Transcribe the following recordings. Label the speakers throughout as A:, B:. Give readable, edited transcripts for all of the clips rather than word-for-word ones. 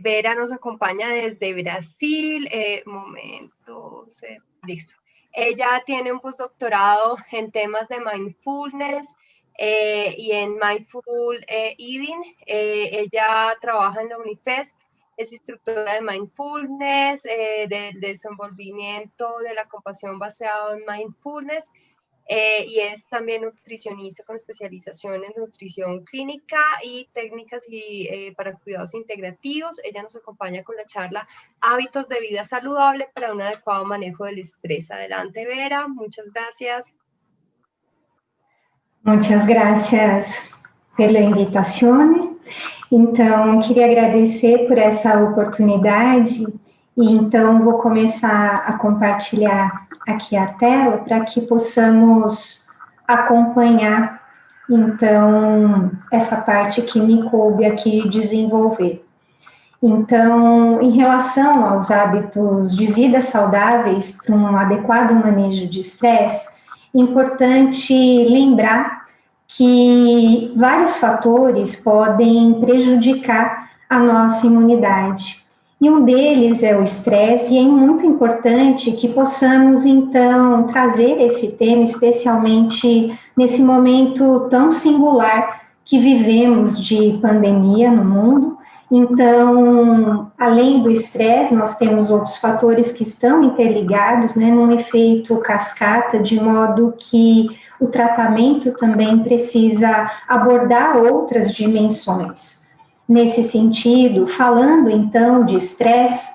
A: Vera nos acompaña desde Brasil. Listo. Ella tiene un postdoctorado en temas de mindfulness y en mindful eating. Ella trabaja en la UNIFESP, es instructora de mindfulness, del desenvolvimiento de la compasión basado en mindfulness, y es también nutricionista con especialización en nutrición clínica y técnicas para cuidados integrativos. Ella nos acompaña con la charla Hábitos de vida saludable para un adecuado manejo del estrés. Adelante, Vera, muchas gracias.
B: Muchas gracias pela invitação. Então, queria agradecer por essa oportunidade e então vou começar a compartilhar aqui a tela para que possamos acompanhar então essa parte que me coube aqui desenvolver. Então, em relação aos hábitos de vida saudáveis para um adequado manejo de estresse, é importante lembrar que vários fatores podem prejudicar a nossa imunidade. E um deles é o estresse, e é muito importante que possamos, então, trazer esse tema, especialmente nesse momento tão singular que vivemos de pandemia no mundo. Então, além do estresse, nós temos outros fatores que estão interligados, né, num efeito cascata, de modo que o tratamento também precisa abordar outras dimensões. Nesse sentido, falando então de estresse,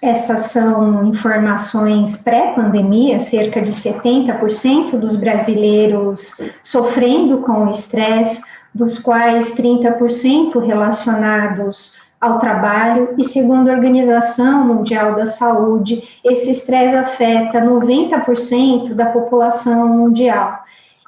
B: essas são informações pré-pandemia, cerca de 70% dos brasileiros sofrendo com estresse, dos quais 30% relacionados ao trabalho, e segundo a Organização Mundial da Saúde, esse estresse afeta 90% da população mundial.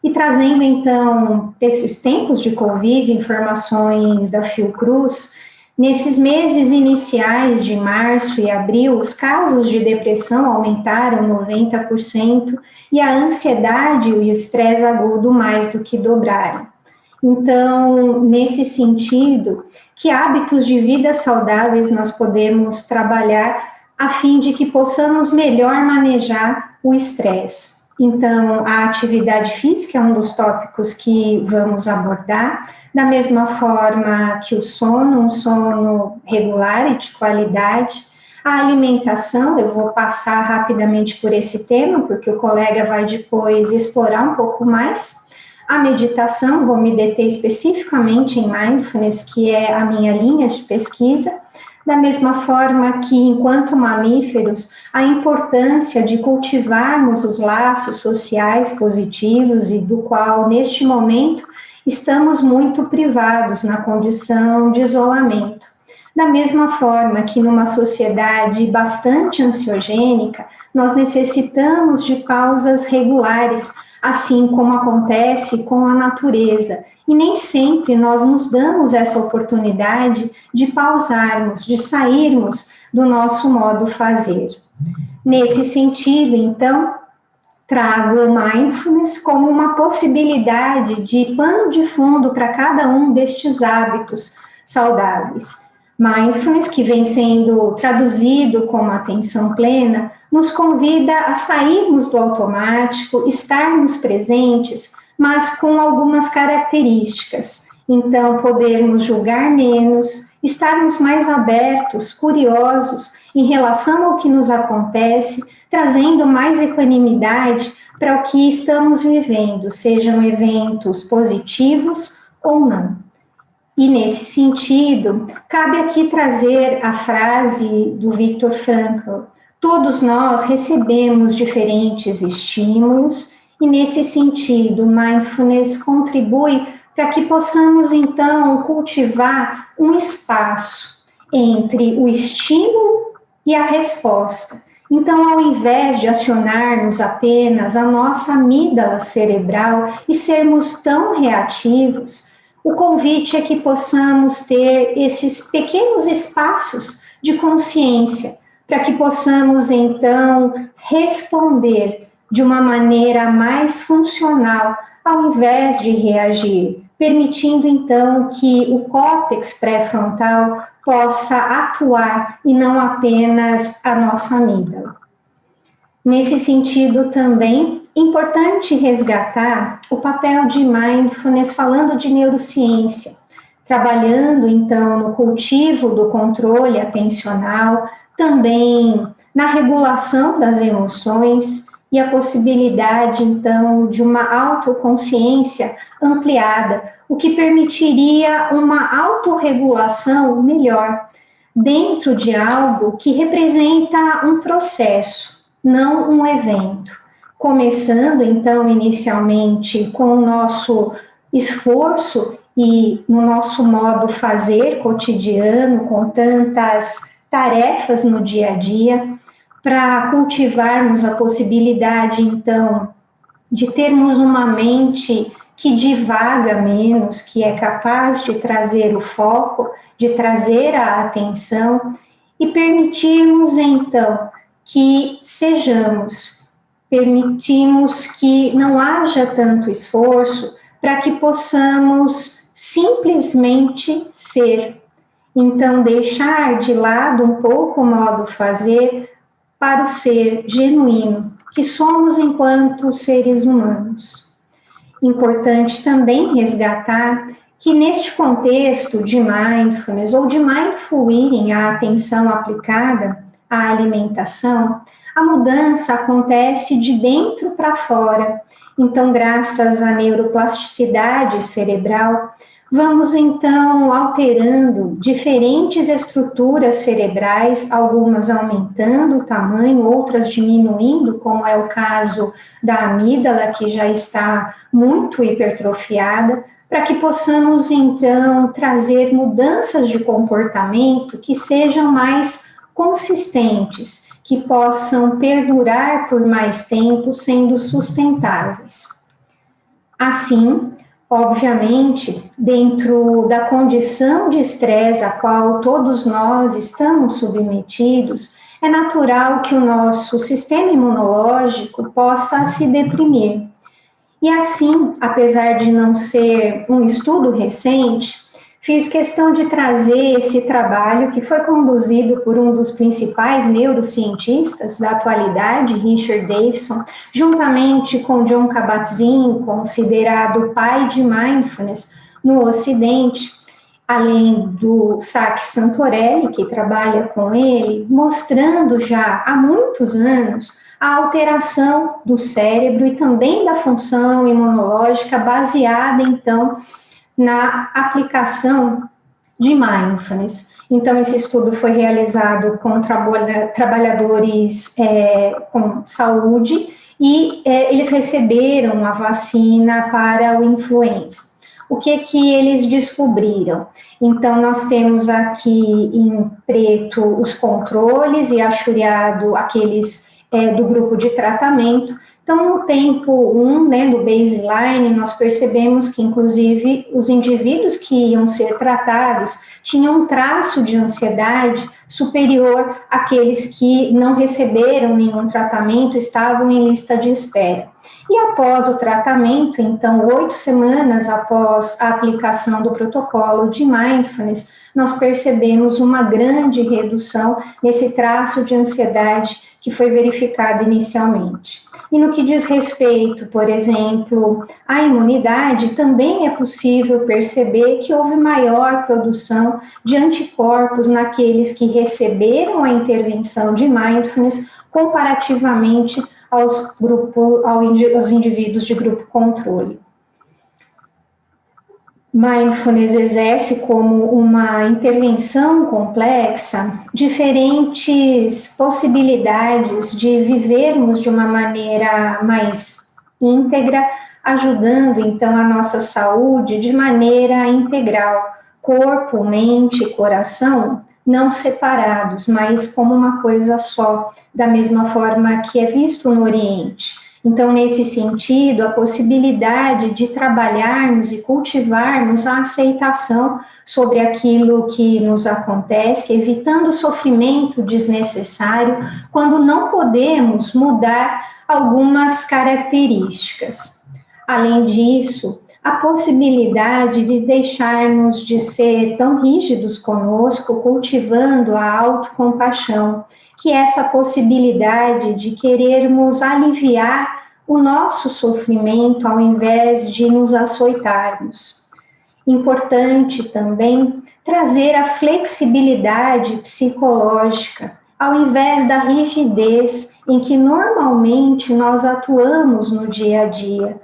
B: E trazendo, então, esses tempos de Covid, informações da Fiocruz, nesses meses iniciais de março e abril, os casos de depressão aumentaram 90% e a ansiedade e o estresse agudo mais do que dobraram. Então, nesse sentido, que hábitos de vida saudáveis nós podemos trabalhar a fim de que possamos melhor manejar o estresse? Então, a atividade física é um dos tópicos que vamos abordar, da mesma forma que o sono, um sono regular e de qualidade. A alimentação, eu vou passar rapidamente por esse tema, porque o colega vai depois explorar um pouco mais. A meditação, vou me deter especificamente em mindfulness, que é a minha linha de pesquisa. Da mesma forma que, enquanto mamíferos, a importância de cultivarmos os laços sociais positivos e do qual, neste momento, estamos muito privados na condição de isolamento. Da mesma forma que, numa sociedade bastante ansiogênica, nós necessitamos de pausas regulares, assim como acontece com a natureza. E nem sempre nós nos damos essa oportunidade de pausarmos, de sairmos do nosso modo fazer. Nesse sentido, então, trago o mindfulness como uma possibilidade de pano de fundo para cada um destes hábitos saudáveis. Mindfulness, que vem sendo traduzido como atenção plena, nos convida a sairmos do automático, estarmos presentes, mas com algumas características. Então, podermos julgar menos, estarmos mais abertos, curiosos em relação ao que nos acontece, trazendo mais equanimidade para o que estamos vivendo, sejam eventos positivos ou não. E nesse sentido, cabe aqui trazer a frase do Viktor Frankl: todos nós recebemos diferentes estímulos, e nesse sentido, mindfulness contribui para que possamos, então, cultivar um espaço entre o estímulo e a resposta. Então, ao invés de acionarmos apenas a nossa amígdala cerebral e sermos tão reativos, o convite é que possamos ter esses pequenos espaços de consciência, para que possamos, então, responder de uma maneira mais funcional, ao invés de reagir, permitindo então que o córtex pré-frontal possa atuar e não apenas a nossa amígdala. Nesse sentido também, importante resgatar o papel de mindfulness falando de neurociência, trabalhando então no cultivo do controle atencional, também na regulação das emoções e a possibilidade então de uma autoconsciência ampliada, o que permitiria uma autorregulação melhor dentro de algo que representa um processo, não um evento. Começando então inicialmente com o nosso esforço e no nosso modo fazer cotidiano, com tantas tarefas no dia a dia, para cultivarmos a possibilidade, então, de termos uma mente que divaga menos, que é capaz de trazer o foco, de trazer a atenção e permitirmos, então, que permitimos que não haja tanto esforço para que possamos simplesmente ser. Então, deixar de lado um pouco o modo fazer para o ser genuíno que somos enquanto seres humanos. Importante também resgatar que neste contexto de mindfulness ou de mindful eating, a atenção aplicada à alimentação, a mudança acontece de dentro para fora. Então, graças à neuroplasticidade cerebral, vamos então alterando diferentes estruturas cerebrais, algumas aumentando o tamanho, outras diminuindo, como é o caso da amígdala, que já está muito hipertrofiada, para que possamos então trazer mudanças de comportamento que sejam mais consistentes, que possam perdurar por mais tempo, sendo sustentáveis. Assim, obviamente, dentro da condição de estresse a qual todos nós estamos submetidos, é natural que o nosso sistema imunológico possa se deprimir. E assim, apesar de não ser um estudo recente, fiz questão de trazer esse trabalho que foi conduzido por um dos principais neurocientistas da atualidade, Richard Davidson, juntamente com Jon Kabat-Zinn, considerado o pai de mindfulness no Ocidente, além do Saki Santorelli, que trabalha com ele, mostrando já há muitos anos a alteração do cérebro e também da função imunológica baseada, então, na aplicação de mindfulness. Então, esse estudo foi realizado com trabalhadores com saúde e eles receberam a vacina para o influenza. O que eles descobriram? Então, nós temos aqui em preto os controles e achureado aqueles do grupo de tratamento. Então, no tempo 1, do baseline, nós percebemos que, inclusive, os indivíduos que iam ser tratados tinham um traço de ansiedade superior àqueles que não receberam nenhum tratamento, estavam em lista de espera. E após o tratamento, então, 8 semanas após a aplicação do protocolo de mindfulness, nós percebemos uma grande redução nesse traço de ansiedade que foi verificado inicialmente. E no que diz respeito, por exemplo, à imunidade, também é possível perceber que houve maior produção de anticorpos naqueles que receberam a intervenção de mindfulness comparativamente aos indivíduos de grupo controle. Mindfulness exerce como uma intervenção complexa diferentes possibilidades de vivermos de uma maneira mais íntegra, ajudando então a nossa saúde de maneira integral, corpo, mente e coração não separados, mas como uma coisa só, da mesma forma que é visto no Oriente. Então, nesse sentido, a possibilidade de trabalharmos e cultivarmos a aceitação sobre aquilo que nos acontece, evitando o sofrimento desnecessário, quando não podemos mudar algumas características. Além disso, a possibilidade de deixarmos de ser tão rígidos conosco, cultivando a autocompaixão, que é essa possibilidade de querermos aliviar o nosso sofrimento ao invés de nos açoitarmos. Importante também trazer a flexibilidade psicológica, ao invés da rigidez em que normalmente nós atuamos no dia a dia.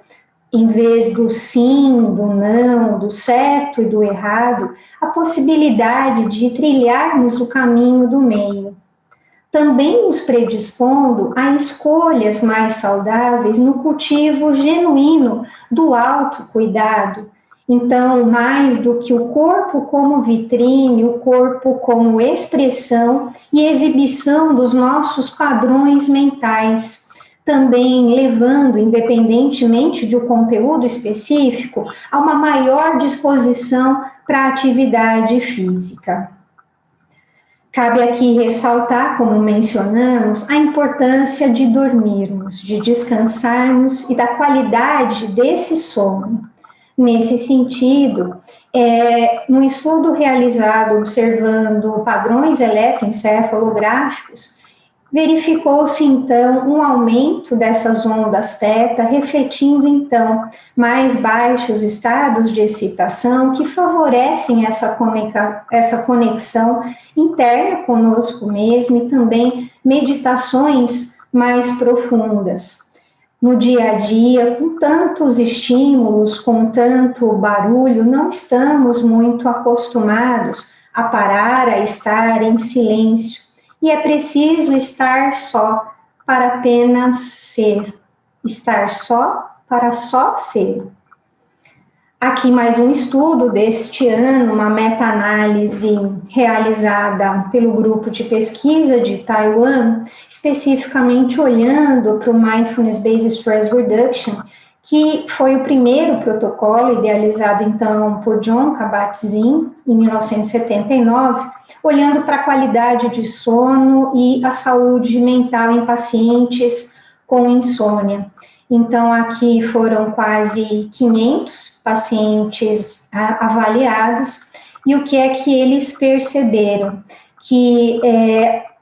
B: Em vez do sim, do não, do certo e do errado, a possibilidade de trilharmos o caminho do meio. Também nos predispondo a escolhas mais saudáveis no cultivo genuíno do autocuidado. Então, mais do que o corpo como vitrine, o corpo como expressão e exibição dos nossos padrões mentais, também levando, independentemente do conteúdo específico, a uma maior disposição para a atividade física. Cabe aqui ressaltar, como mencionamos, a importância de dormirmos, de descansarmos e da qualidade desse sono. Nesse sentido, num estudo realizado observando padrões eletroencefalográficos, verificou-se, então, um aumento dessas ondas θ, refletindo, então, mais baixos estados de excitação que favorecem essa conexão interna conosco mesmo e também meditações mais profundas. No dia a dia, com tantos estímulos, com tanto barulho, não estamos muito acostumados a parar, a estar em silêncio. E é preciso estar só para apenas ser. Estar só para só ser. Aqui mais um estudo deste ano, uma meta-análise realizada pelo grupo de pesquisa de Taiwan, especificamente olhando para o Mindfulness Based Stress Reduction, que foi o primeiro protocolo idealizado, então, por Jon Kabat-Zinn, em 1979, olhando para a qualidade de sono e a saúde mental em pacientes com insônia. Então, aqui foram quase 500 pacientes avaliados, e o que é que eles perceberam? Que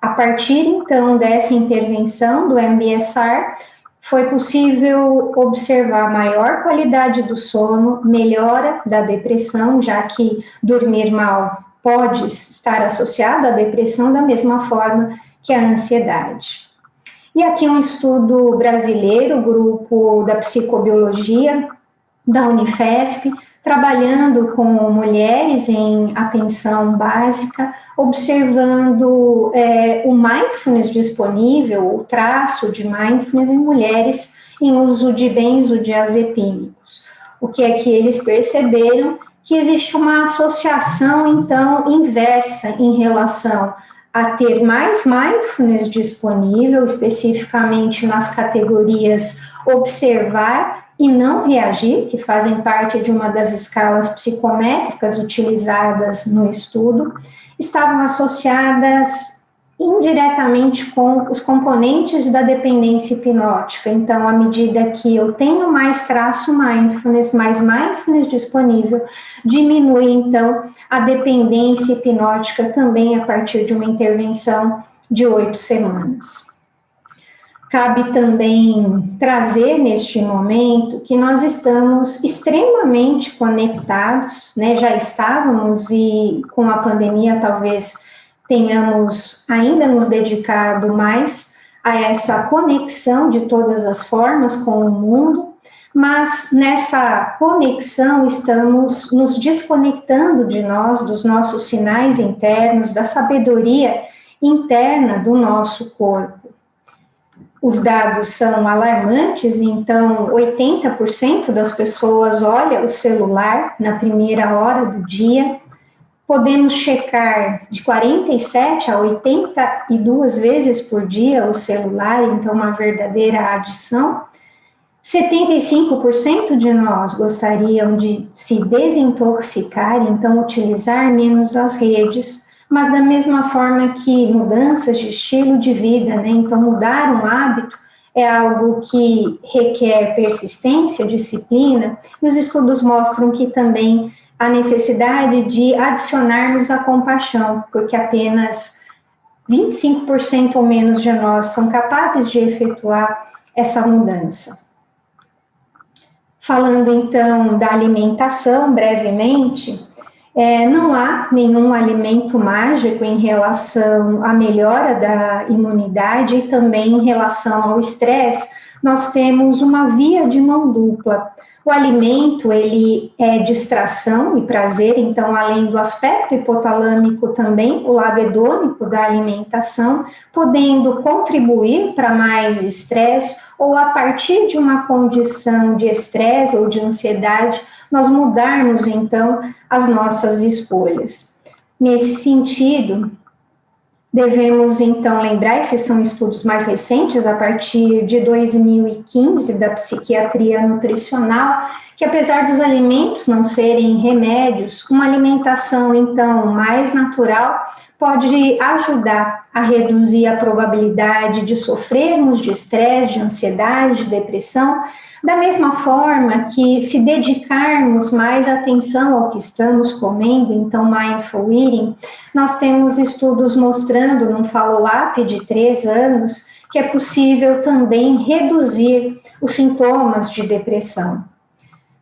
B: a partir, então, dessa intervenção do MBSR, foi possível observar maior qualidade do sono, melhora da depressão, já que dormir mal pode estar associado à depressão da mesma forma que a ansiedade. E aqui um estudo brasileiro, grupo da psicobiologia da Unifesp, trabalhando com mulheres em atenção básica, observando o mindfulness disponível, o traço de mindfulness em mulheres em uso de benzodiazepínicos. O que é que eles perceberam? Que existe uma associação, então, inversa em relação a ter mais mindfulness disponível, especificamente nas categorias observar e não reagir, que fazem parte de uma das escalas psicométricas utilizadas no estudo, estavam associadas indiretamente com os componentes da dependência hipnótica. Então, à medida que eu tenho mais traço mindfulness, mais mindfulness disponível, diminui, então, a dependência hipnótica também a partir de uma intervenção de 8 semanas. Cabe também trazer neste momento que nós estamos extremamente conectados, né? Já estávamos, e com a pandemia talvez tenhamos ainda nos dedicado mais a essa conexão de todas as formas com o mundo, mas nessa conexão estamos nos desconectando de nós, dos nossos sinais internos, da sabedoria interna do nosso corpo. Os dados são alarmantes, então 80% das pessoas olha o celular na primeira hora do dia. Podemos checar de 47 a 82 vezes por dia o celular, então uma verdadeira adição. 75% de nós gostariam de se desintoxicar, então utilizar menos as redes, mas da mesma forma que mudanças de estilo de vida, né? Então mudar um hábito é algo que requer persistência, disciplina, e os estudos mostram que também há necessidade de adicionarmos a compaixão, porque apenas 25% ou menos de nós são capazes de efetuar essa mudança. Falando então da alimentação, brevemente, não há nenhum alimento mágico em relação à melhora da imunidade e também em relação ao estresse. Nós temos uma via de mão dupla. O alimento, ele é distração e prazer, então, além do aspecto hipotalâmico, também o lado hedônico da alimentação, podendo contribuir para mais estresse, ou a partir de uma condição de estresse ou de ansiedade, nós mudarmos, então, as nossas escolhas. Nesse sentido, devemos, então, lembrar, esses são estudos mais recentes, a partir de 2015, da psiquiatria nutricional, que apesar dos alimentos não serem remédios, uma alimentação, então, mais natural, pode ajudar a reduzir a probabilidade de sofrermos de estresse, de ansiedade, de depressão, da mesma forma que se dedicarmos mais atenção ao que estamos comendo, então mindful eating, nós temos estudos mostrando num follow-up de 3 anos que é possível também reduzir os sintomas de depressão.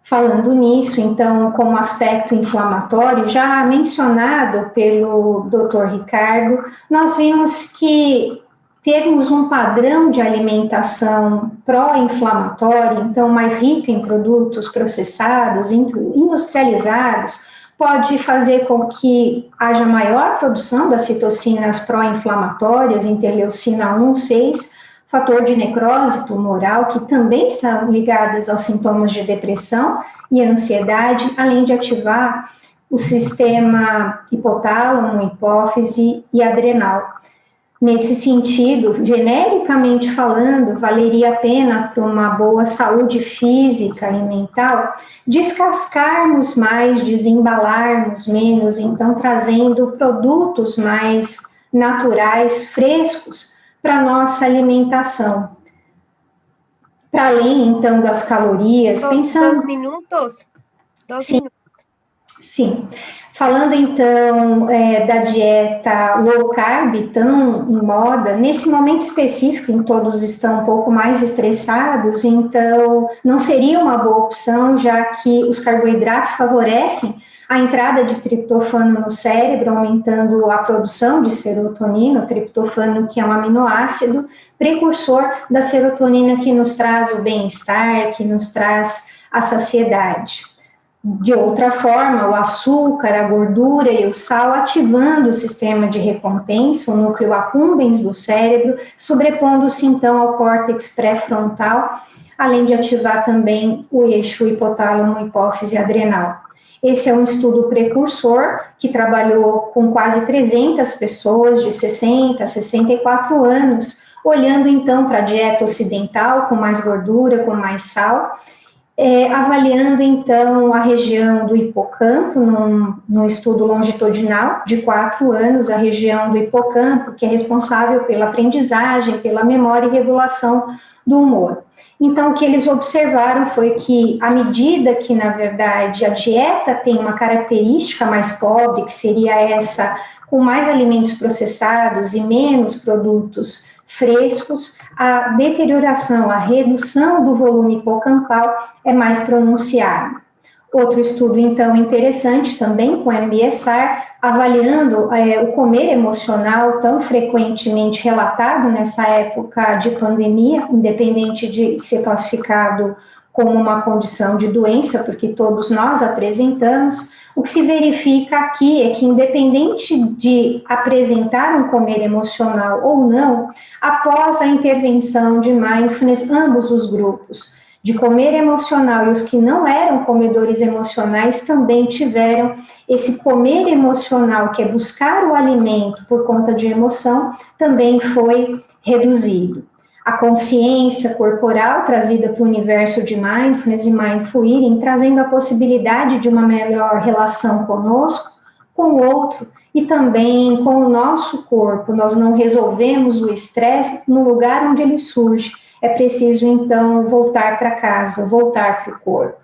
B: Falando nisso, então, como aspecto inflamatório, já mencionado pelo Dr. Ricardo, nós vimos que termos um padrão de alimentação pró-inflamatória, então mais rico em produtos processados, industrializados, pode fazer com que haja maior produção das citocinas pró-inflamatórias, interleucina 1, 6, fator de necrose tumoral, que também estão ligadas aos sintomas de depressão e ansiedade, além de ativar o sistema hipotálamo, hipófise e adrenal. Nesse sentido, genericamente falando, valeria a pena para uma boa saúde física e mental descascarmos mais, desembalarmos menos, então trazendo produtos mais naturais, frescos, para a nossa alimentação. Para além, então, das calorias, pensando...
A: 2 minutos? 2
B: Sim.
A: minutos.
B: Sim. Falando, então, da dieta low carb, tão em moda, nesse momento específico, em todos estão um pouco mais estressados, então não seria uma boa opção, já que os carboidratos favorecem a entrada de triptofano no cérebro, aumentando a produção de serotonina, o triptofano, que é um aminoácido precursor da serotonina, que nos traz o bem-estar, que nos traz a saciedade. De outra forma, o açúcar, a gordura e o sal ativando o sistema de recompensa, o núcleo accumbens do cérebro, sobrepondo-se então ao córtex pré-frontal, além de ativar também o eixo hipotálamo, hipófise adrenal. Esse é um estudo precursor que trabalhou com quase 300 pessoas de 60 a 64 anos, olhando então para a dieta ocidental, com mais gordura, com mais sal, avaliando então a região do hipocampo, num estudo longitudinal de 4 anos, a região do hipocampo, que é responsável pela aprendizagem, pela memória e regulação do humor. Então, o que eles observaram foi que, à medida que, na verdade, a dieta tem uma característica mais pobre, que seria essa, com mais alimentos processados e menos produtos frescos, a deterioração, a redução do volume hipocampal é mais pronunciada. Outro estudo, então, interessante também com MBSR, avaliando o comer emocional tão frequentemente relatado nessa época de pandemia, independente de ser classificado como uma condição de doença, porque todos nós apresentamos. O que se verifica aqui é que, independente de apresentar um comer emocional ou não, após a intervenção de mindfulness, ambos os grupos, de comer emocional e os que não eram comedores emocionais, também tiveram esse comer emocional, que é buscar o alimento por conta de emoção, também foi reduzido. A consciência corporal trazida para o universo de mindfulness e mindful eating, trazendo a possibilidade de uma melhor relação conosco, com o outro e também com o nosso corpo. Nós não resolvemos o estresse no lugar onde ele surge, é preciso, então, voltar para casa, voltar para o corpo.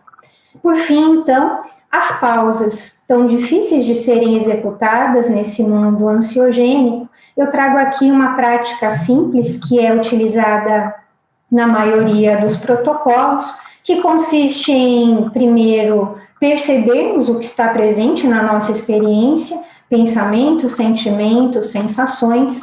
B: Por fim, então, as pausas tão difíceis de serem executadas nesse mundo ansiogênico, eu trago aqui uma prática simples que é utilizada na maioria dos protocolos, que consiste em, primeiro, percebermos o que está presente na nossa experiência, pensamentos, sentimentos, sensações,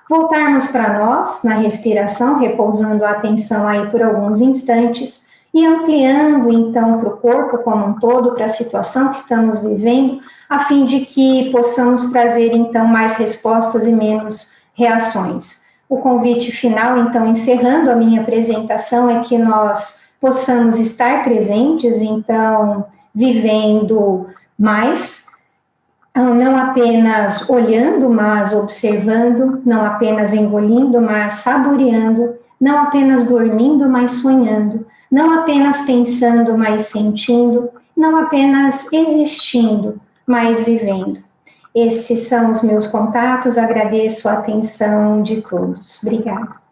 B: voltarmos para nós, na respiração, repousando a atenção aí por alguns instantes, e ampliando, então, para o corpo como um todo, para a situação que estamos vivendo, a fim de que possamos trazer, então, mais respostas e menos reações. O convite final, então, encerrando a minha apresentação, é que nós possamos estar presentes, então, vivendo mais, não apenas olhando, mas observando, não apenas engolindo, mas saboreando, não apenas dormindo, mas sonhando, não apenas pensando, mas sentindo, não apenas existindo, mas vivendo. Esses são os meus contatos, agradeço a atenção de todos. Obrigada.